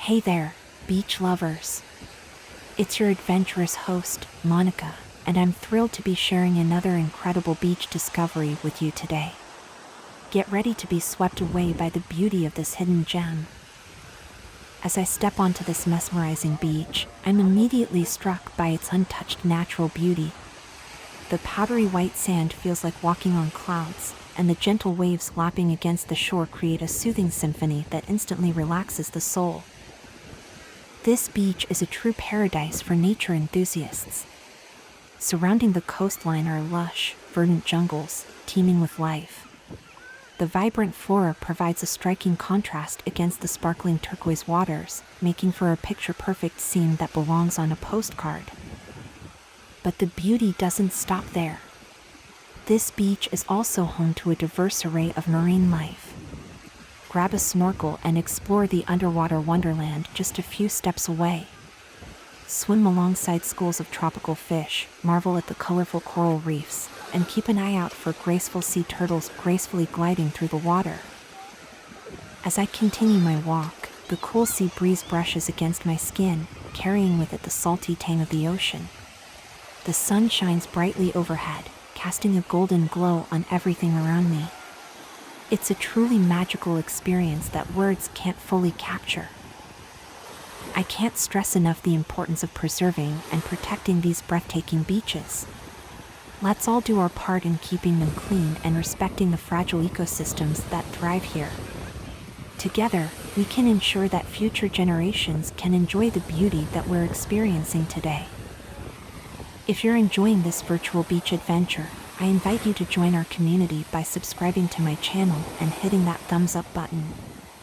Hey there, beach lovers. It's your adventurous host, Monica, and I'm thrilled to be sharing another incredible beach discovery with you today. Get ready to be swept away by the beauty of this hidden gem. As I step onto this mesmerizing beach, I'm immediately struck by its untouched natural beauty. The powdery white sand feels like walking on clouds, and the gentle waves lapping against the shore create a soothing symphony that instantly relaxes the soul. This beach is a true paradise for nature enthusiasts. Surrounding the coastline are lush, verdant jungles, teeming with life. The vibrant flora provides a striking contrast against the sparkling turquoise waters, making for a picture-perfect scene that belongs on a postcard. But the beauty doesn't stop there. This beach is also home to a diverse array of marine life. Grab a snorkel and explore the underwater wonderland just a few steps away. Swim alongside schools of tropical fish, marvel at the colorful coral reefs, and keep an eye out for graceful sea turtles gracefully gliding through the water. As I continue my walk, the cool sea breeze brushes against my skin, carrying with it the salty tang of the ocean. The sun shines brightly overhead, casting a golden glow on everything around me. It's a truly magical experience that words can't fully capture. I can't stress enough the importance of preserving and protecting these breathtaking beaches. Let's all do our part in keeping them clean and respecting the fragile ecosystems that thrive here. Together, we can ensure that future generations can enjoy the beauty that we're experiencing today. If you're enjoying this virtual beach adventure, I invite you to join our community by subscribing to my channel and hitting that thumbs up button.